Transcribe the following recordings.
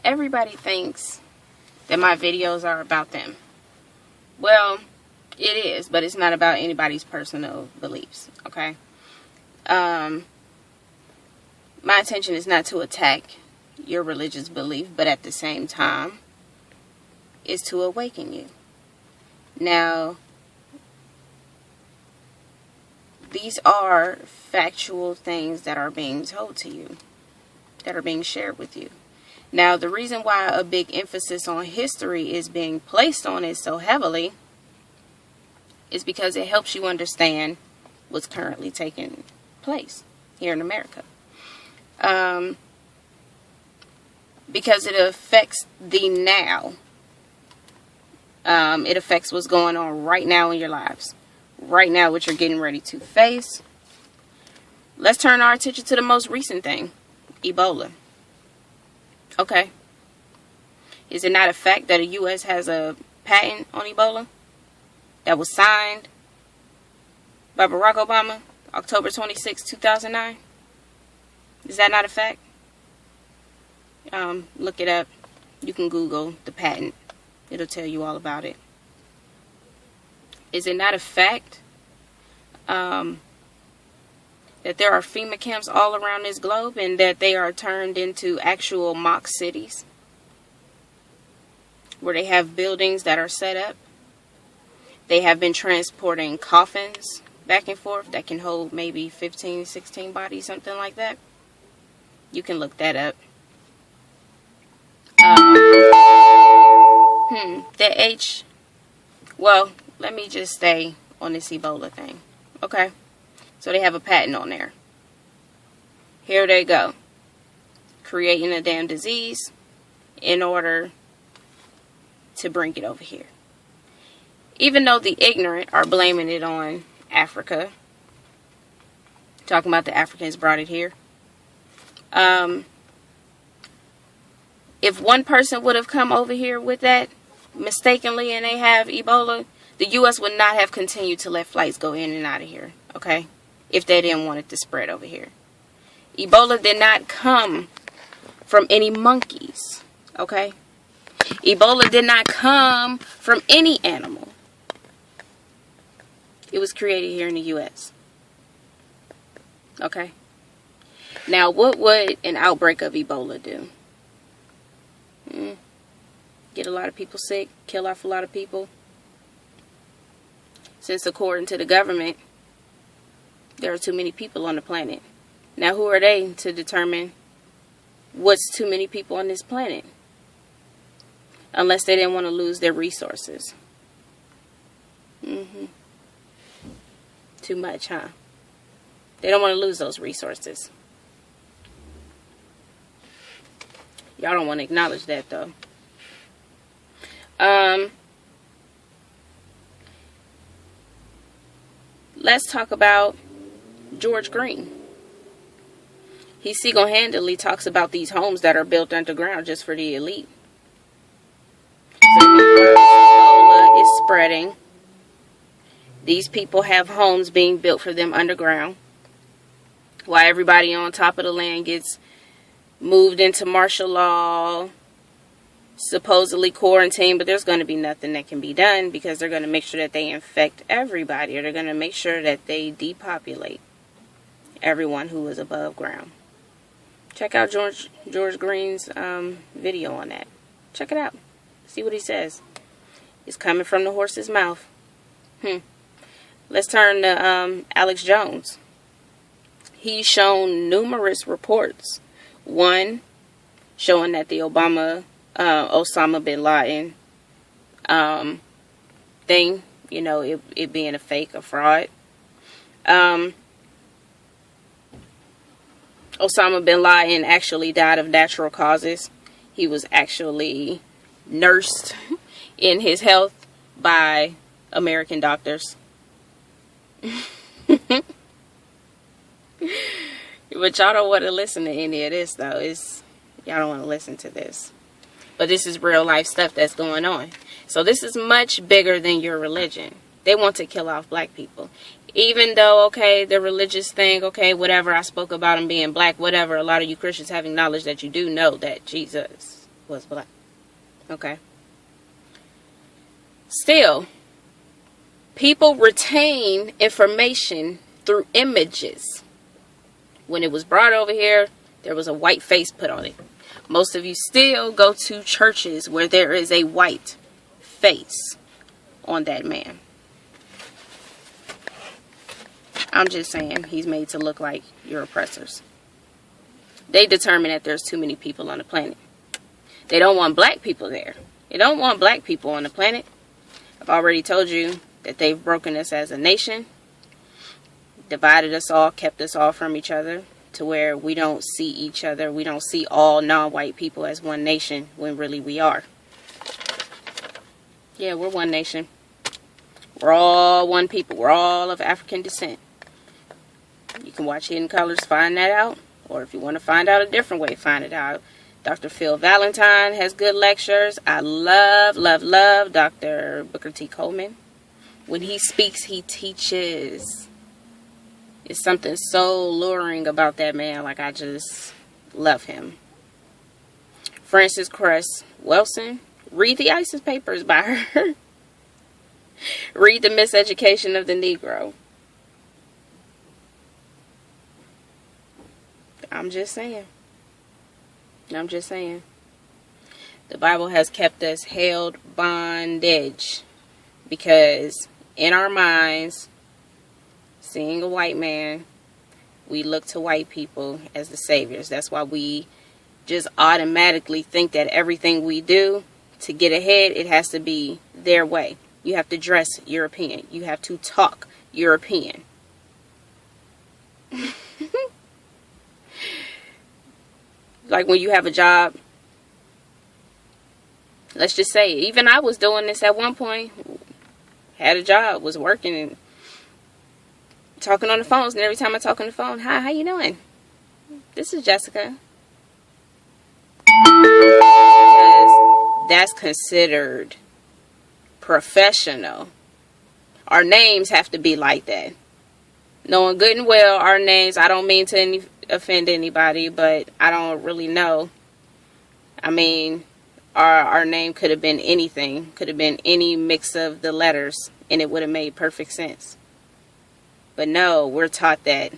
everybody thinks that my videos are about them. Well, it is, but it's not about anybody's personal beliefs, okay? My intention is not to attack your religious belief, but at the same time, is to awaken you. Now, these are factual things that are being told to you, that are being shared with you. Now, the reason why a big emphasis on history is being placed on it so heavily is because it helps you understand what's currently taking place here in America. Because it affects the now. It affects what's going on right now in your lives. Right now, what you're getting ready to face. Let's turn our attention to the most recent thing. Ebola. Okay. Is it not a fact that the U.S. has a patent on Ebola that was signed by Barack Obama October 26, 2009? Is that not a fact? Look it up. You can Google the patent. It'll tell you all about it. Is it not a fact that there are FEMA camps all around this globe and that they are turned into actual mock cities where they have buildings that are set up? They have been transporting coffins back and forth that can hold maybe 15, 16 bodies, something like that. You can look that up. Well, let me just stay on this Ebola thing. Okay? So they have a patent on there. Here they go. Creating a damn disease in order to bring it over here. Even though the ignorant are blaming it on Africa. Talking about the Africans brought it here. If one person would have come over here with that mistakenly and they have Ebola, the U.S. would not have continued to let flights go in and out of here, okay? If they didn't want it to spread over here. Ebola did not come from any monkeys, okay? Ebola did not come from any animal. It was created here in the U.S., okay? Now, what would an outbreak of Ebola do? Get a lot of people sick, kill off a lot of people. Since according to the government, there are too many people on the planet. Now, who are they to determine what's too many people on this planet? Unless they didn't want to lose their resources. Too much, huh? They don't want to lose those resources. Y'all don't want to acknowledge that, though. Let's talk about George Green. He single-handedly talks about these homes that are built underground just for the elite. So Ebola is spreading. These people have homes being built for them underground, while everybody on top of the land gets moved into martial law, supposedly quarantined, but there's going to be nothing that can be done because they're going to make sure that they infect everybody, or they're going to make sure that they depopulate everyone who is above ground. Check out George Green's video on that. Check it out. See what he says. It's coming from the horse's mouth. Let's turn to Alex Jones. He's shown numerous reports. One, showing that the Osama bin Laden thing, you know, it being a fake, a fraud. Osama bin Laden actually died of natural causes. He was actually nursed in his health by American doctors. But y'all don't want to listen to any of this, though. Y'all don't want to listen to this. But this is real life stuff that's going on. So this is much bigger than your religion. They want to kill off black people. Even though, okay, the religious thing, okay, whatever, I spoke about him being black, whatever, a lot of you Christians have acknowledged that you do know that Jesus was black. Okay. Still, people retain information through images. When it was brought over here, there was a white face put on it. Most of you still go to churches where there is a white face on that man. I'm just saying, he's made to look like your oppressors. They determine that there's too many people on the planet. They don't want black people there. They don't want black people on the planet. I've already told you that they've broken us as a nation, divided us all, kept us all from each other, to where we don't see each other. We don't see all non-white people as one nation, when really we are. Yeah, we're one nation. We're all one people. We're all of African descent. You can watch Hidden Colors, find that out. Or if you want to find out a different way, find it out. Dr. Phil Valentine has good lectures. I love, love, love Dr. Booker T. Coleman. When he speaks, he teaches. It's something so luring about that man. Like, I just love him. Frances Cress Welsing. Read the ISIS papers by her. Read The Miseducation of the Negro. I'm just saying. I'm just saying. The Bible has kept us held bondage. Because in our minds, seeing a white man, we look to white people as the saviors. That's why we just automatically think that everything we do to get ahead, it has to be their way. You have to dress European. You have to talk European. Like when you have a job, let's just say, even I was doing this at one point. Had a job, was working and talking on the phones, and every time I talk on the phone, hi, how you doing? This is Jessica. Because that's considered professional. Our names have to be like that. Knowing good and well, our names, I don't mean to offend anybody, but I don't really know. I mean, our name could have been anything. Could have been any mix of the letters, and it would have made perfect sense. But no, we're taught that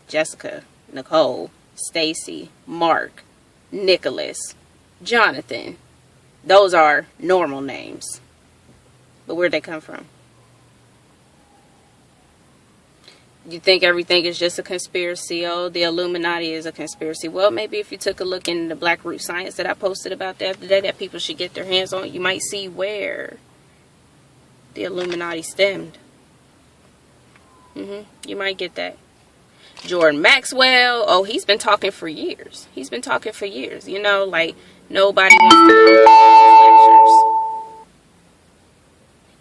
Jessica, Nicole, Stacy, Mark, Nicholas, Jonathan, those are normal names. But where'd they come from? You think everything is just a conspiracy? Oh, the Illuminati is a conspiracy. Well, maybe if you took a look in the Black Root Science that I posted about the other day that people should get their hands on, you might see where the Illuminati stemmed. You might get that. Jordan Maxwell, oh, he's been talking for years. He's been talking for years. You know, like, nobody wants to go to his lectures.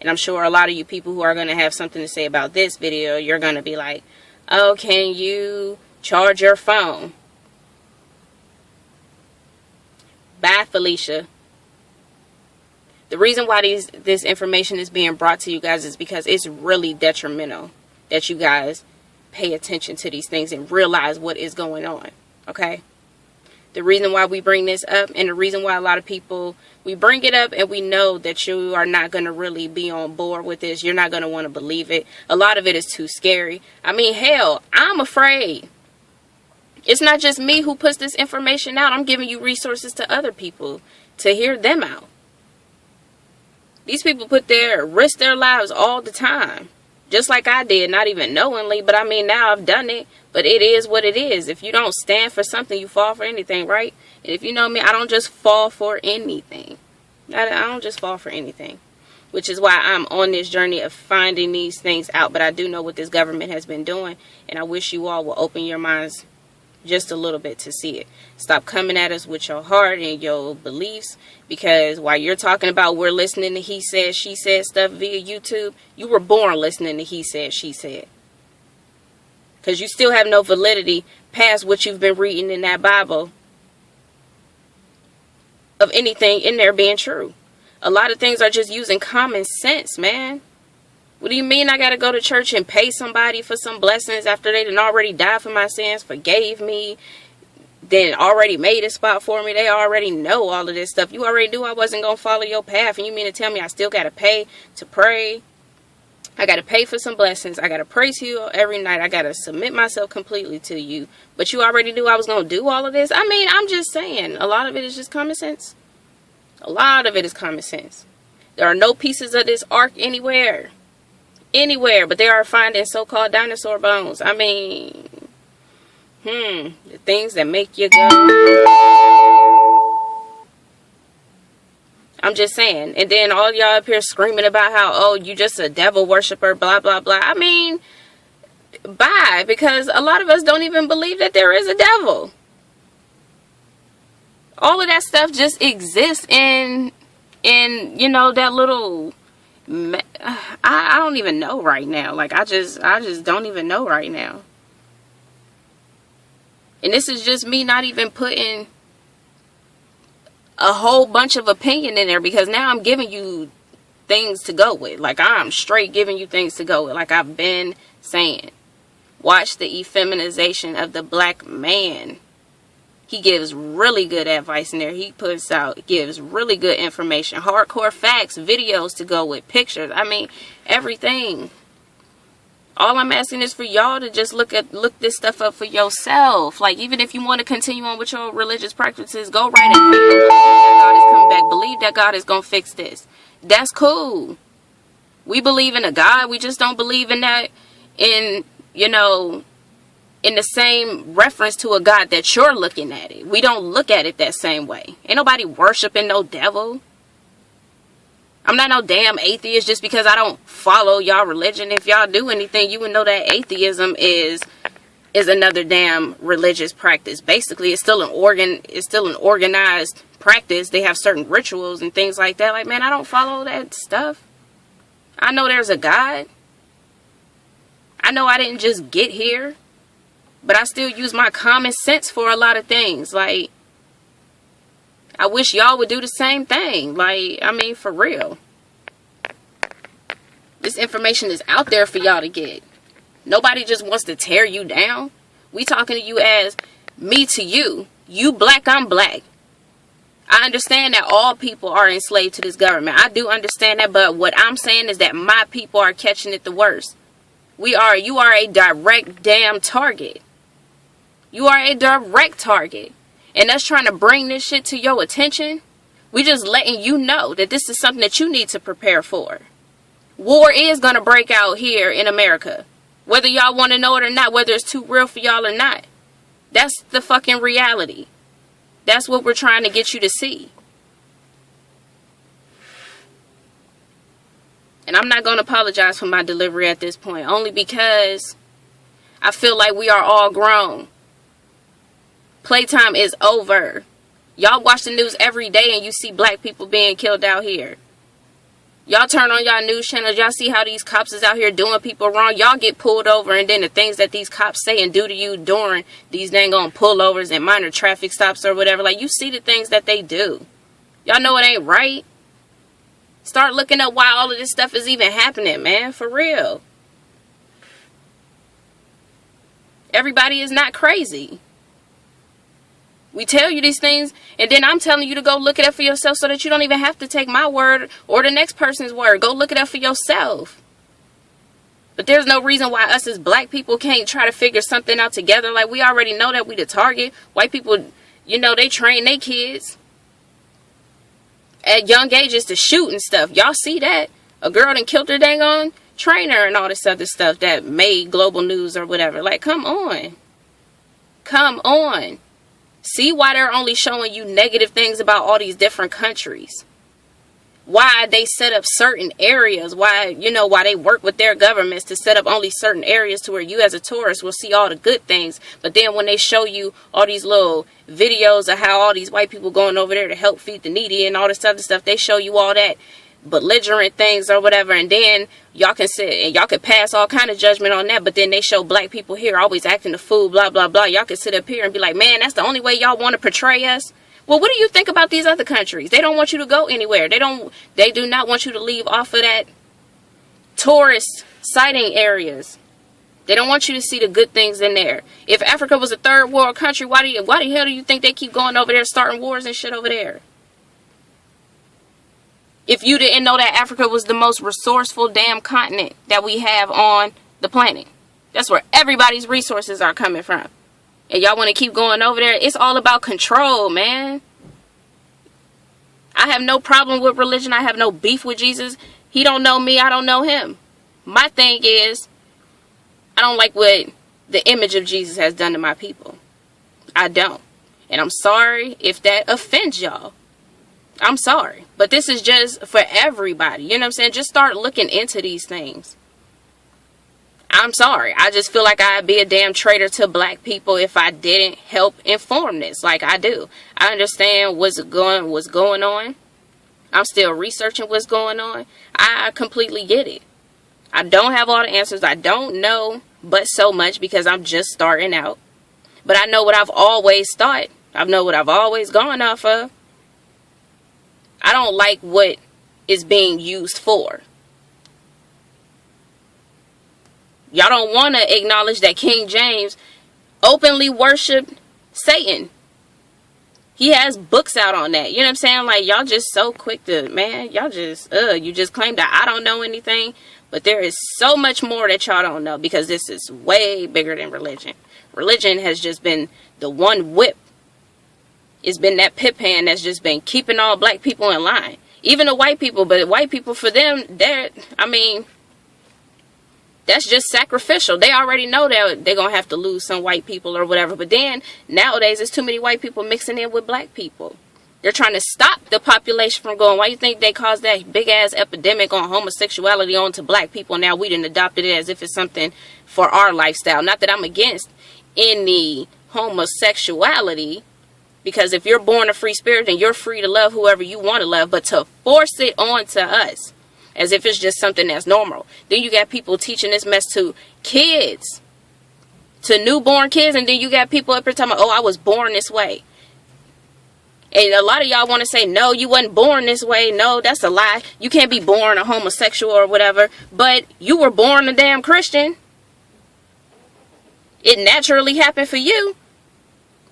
And I'm sure a lot of you people who are going to have something to say about this video, you're going to be like, oh, can you charge your phone? Bye, Felicia. The reason why this information is being brought to you guys is because it's really detrimental that you guys pay attention to these things and realize what is going on. Okay? The reason why we bring this up, and the reason why a lot of people, we bring it up and we know that you are not going to really be on board with this. You're not going to want to believe it. A lot of it is too scary. I mean, hell, I'm afraid. It's not just me who puts this information out. I'm giving you resources to other people to hear them out. These people risk their lives all the time. Just like I did, not even knowingly, but I mean, now I've done it, but it is what it is. If you don't stand for something, you fall for anything, right? And if you know me, I don't just fall for anything. I don't just fall for anything, which is why I'm on this journey of finding these things out. But I do know what this government has been doing, and I wish you all will open your minds just a little bit to see it. Stop coming at us with your heart and your beliefs, because while you're talking about we're listening to he said, she said stuff via YouTube, you were born listening to he said, she said. Because you still have no validity past what you've been reading in that Bible of anything in there being true. A lot of things are just using common sense, man. What do you mean I got to go to church and pay somebody for some blessings after they done already died for my sins, forgave me, then already made a spot for me. They already know all of this stuff. You already knew I wasn't going to follow your path. And you mean to tell me I still got to pay to pray? I got to pay for some blessings. I got to pray to you every night. I got to submit myself completely to you. But you already knew I was going to do all of this. I mean, I'm just saying, a lot of it is just common sense. A lot of it is common sense. There are no pieces of this ark anywhere. Anywhere. But they are finding so-called dinosaur bones. I mean, the things that make you go. I'm just saying. And then all y'all up here screaming about how, oh, you just a devil worshiper, blah, blah, blah. I mean, bye. Because a lot of us don't even believe that there is a devil. All of that stuff just exists in you know, that little... I don't even know right now. Like, I just don't even know right now. And this is just me not even putting a whole bunch of opinion in there, because now I'm giving you things to go with. Like, I'm straight giving you things to go with. Like I've been saying. Watch the effeminization of the black man. He gives really good advice in there. He gives really good information. Hardcore facts, videos to go with, pictures. I mean, everything. All I'm asking is for y'all to just look this stuff up for yourself. Like, even if you want to continue on with your religious practices, go right ahead. Believe that God is coming back. Believe that God is going to fix this. That's cool. We believe in a God. We just don't believe in that you know, in the same reference to a God that you're looking at it. We don't look at it that same way. Ain't nobody worshiping no devil. I'm not no damn atheist just because I don't follow y'all religion. If y'all do anything, you would know that atheism is another damn religious practice. Basically, it's still an organized practice. They have certain rituals and things like that. Like, man, I don't follow that stuff. I know there's a God. I know I didn't just get here. But I still use my common sense for a lot of things. Like, I wish y'all would do the same thing. Like, I mean, for real. This information is out there for y'all to get. Nobody just wants to tear you down. We talking to you as me to you. You black, I'm black. I understand that all people are enslaved to this government. I do understand that. But what I'm saying is that my people are catching it the worst. You are a direct damn target. You are a direct target. And us trying to bring this shit to your attention, we just letting you know that this is something that you need to prepare for. War is going to break out here in America. Whether y'all want to know it or not, whether it's too real for y'all or not. That's the fucking reality. That's what we're trying to get you to see. And I'm not going to apologize for my delivery at this point. Only because I feel like we are all grown. Playtime is over. Y'all watch the news every day and you see black people being killed out here. Y'all turn on y'all news channels. Y'all see how these cops is out here doing people wrong. Y'all get pulled over, and then the things that these cops say and do to you during these dang on pullovers and minor traffic stops or whatever. Like, you see the things that they do. Y'all know it ain't right. Start looking up why all of this stuff is even happening, man. For real. Everybody is not crazy. We tell you these things, and then I'm telling you to go look it up for yourself so that you don't even have to take my word or the next person's word. Go look it up for yourself. But there's no reason why us as black people can't try to figure something out together. Like, we already know that we the target. White people, you know, they train their kids at young ages to shoot and stuff. Y'all see that? A girl done killed her dang on trainer and all this other stuff that made global news or whatever. Like, come on. Come on. See why they're only showing you negative things about all these different countries. Why they set up certain areas. Why, you know, why they work with their governments to set up only certain areas to where you as a tourist will see all the good things. But then when they show you all these little videos of how all these white people going over there to help feed the needy and all this other stuff, they show you all that belligerent things or whatever, and then y'all can sit and y'all can pass all kind of judgment on that. But then they show black people here always acting the fool, blah blah blah. Y'all can sit up here and be like, man, that's the only way y'all want to portray us. Well, what do you think about these other countries? They don't want you to go anywhere. They do not want you to leave off of that tourist sighting areas. They don't want you to see the good things in there. If Africa was a third world country, why the hell do you think they keep going over there starting wars and shit over there? If you didn't know that Africa was the most resourceful damn continent that we have on the planet. That's where everybody's resources are coming from. And y'all want to keep going over there? It's all about control, man. I have no problem with religion. I have no beef with Jesus. He don't know me. I don't know him. My thing is, I don't like what the image of Jesus has done to my people. I don't. And I'm sorry if that offends y'all. I'm sorry. But this is just for everybody. You know what I'm saying? Just start looking into these things. I'm sorry. I just feel like I'd be a damn traitor to black people if I didn't help inform this like I do. I understand what's going on. I'm still researching what's going on. I completely get it. I don't have all the answers. I don't know but so much because I'm just starting out. But I know what I've always thought. I know what I've always gone off of. I don't like what it's being used for. Y'all don't want to acknowledge that King James openly worshiped Satan. He has books out on that. You know what I'm saying? Like, y'all just so quick to, man, y'all just, you just claim that I don't know anything. But there is so much more that y'all don't know because this is way bigger than religion. Religion has just been the one whip. It's been that pip hand that's just been keeping all black people in line. Even the white people, but white people, for them, that's just sacrificial. They already know that they're going to have to lose some white people or whatever. But then, nowadays, there's too many white people mixing in with black people. They're trying to stop the population from going. Why do you think they caused that big-ass epidemic on homosexuality onto black people? Now we done adopted it as if it's something for our lifestyle. Not that I'm against any homosexuality. Because if you're born a free spirit, then you're free to love whoever you want to love. But to force it onto us as if it's just something that's normal. Then you got people teaching this mess to kids. To newborn kids. And then you got people up here talking about, oh, I was born this way. And a lot of y'all want to say, no, you wasn't born this way. No, that's a lie. You can't be born a homosexual or whatever. But you were born a damn Christian. It naturally happened for you.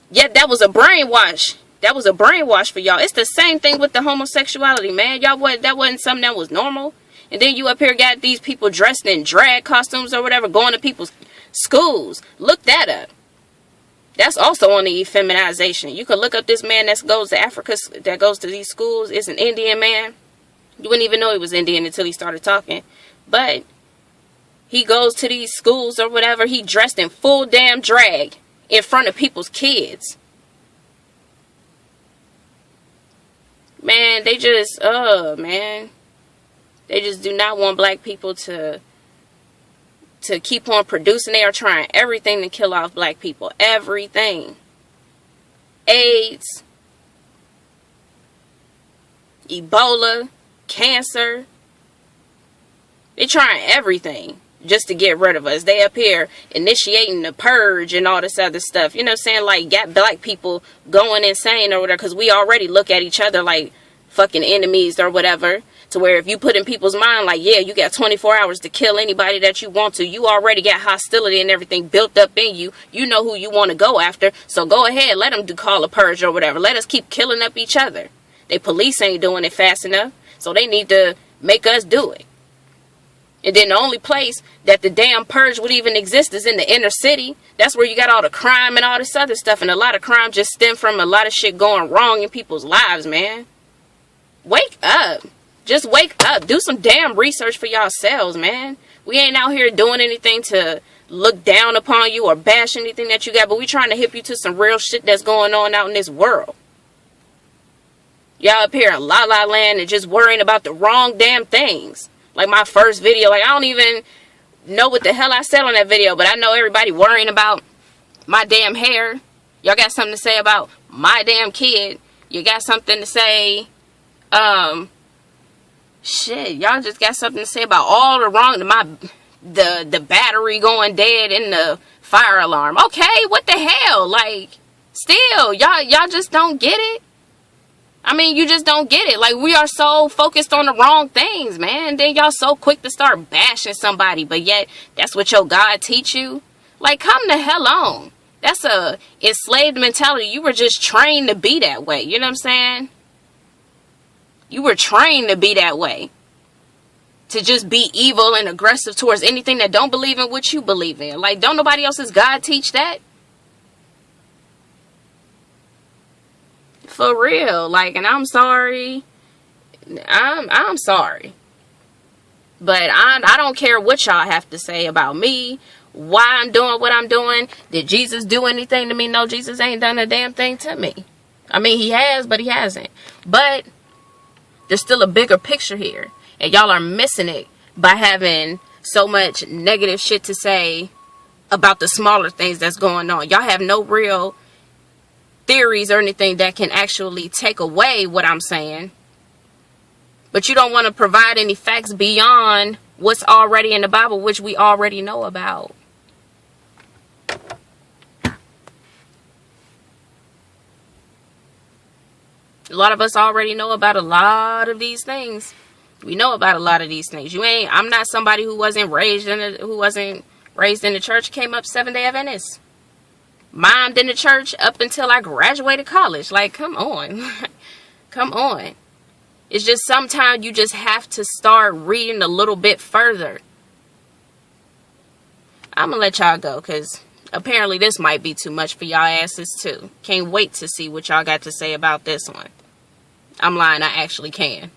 Yet that was a brainwash. That was a brainwash for y'all. It's the same thing with the homosexuality, man. Y'all, that wasn't something that was normal. And then you up here got these people dressed in drag costumes or whatever going to people's schools. Look that up. That's also on the effeminization. You can look up this man that goes to Africa, that goes to these schools. It's an Indian man. You wouldn't even know he was Indian until he started talking. But he goes to these schools or whatever. He dressed in full damn drag in front of people's kids. Man, they just, man. They just do not want black people to keep on producing. They are trying everything to kill off black people. Everything. AIDS, Ebola, cancer. They're trying everything just to get rid of us. They up here initiating the purge and all this other stuff. You know what I'm saying? Like, got black people going insane or whatever. Because we already look at each other like fucking enemies or whatever. To where if you put in people's mind, like, yeah, you got 24 hours to kill anybody that you want to. You already got hostility and everything built up in you. You know who you want to go after. So go ahead. Let them call a purge or whatever. Let us keep killing up each other. They police ain't doing it fast enough. So they need to make us do it. And then the only place that the damn purge would even exist is in the inner city. That's where you got all the crime and all this other stuff. And a lot of crime just stem from a lot of shit going wrong in people's lives, man. Wake up. Just wake up. Do some damn research for yourselves, man. We ain't out here doing anything to look down upon you or bash anything that you got. But we trying to hip you to some real shit that's going on out in this world. Y'all up here in La La Land and just worrying about the wrong damn things. Like my first video. Like, I don't even know what the hell I said on that video. But I know everybody worrying about my damn hair. Y'all got something to say about my damn kid. You got something to say, shit, y'all just got something to say about all the wrong, the battery going dead in the fire alarm. Okay, what the hell? Like, still, y'all just don't get it? I mean, you just don't get it. Like, we are so focused on the wrong things, man. Then y'all so quick to start bashing somebody, but yet that's what your God teach you. Like, come the hell on. That's a enslaved mentality. You were just trained to be that way. You know what I'm saying? You were trained to be that way. To just be evil and aggressive towards anything that don't believe in what you believe in. Like, don't nobody else's God teach that? For real. Like, and I'm sorry. I'm sorry. But I don't care what y'all have to say about me. Why I'm doing what I'm doing. Did Jesus do anything to me? No, Jesus ain't done a damn thing to me. I mean, he has, but he hasn't. But there's still a bigger picture here. And y'all are missing it by having so much negative shit to say about the smaller things that's going on. Y'all have no real theories or anything that can actually take away what I'm saying. But you don't want to provide any facts beyond what's already in the Bible, which we already know about. A lot of us already know about a lot of these things. We know about a lot of these things. I'm not somebody who wasn't raised in the church, came up Seventh-day Adventist. Mommed in the church up until I graduated college. Like, come on. Come on. It's just sometimes you just have to start reading a little bit further. I'm going to let y'all go because apparently this might be too much for y'all asses too. Can't wait to see what y'all got to say about this one. I'm lying. I actually can.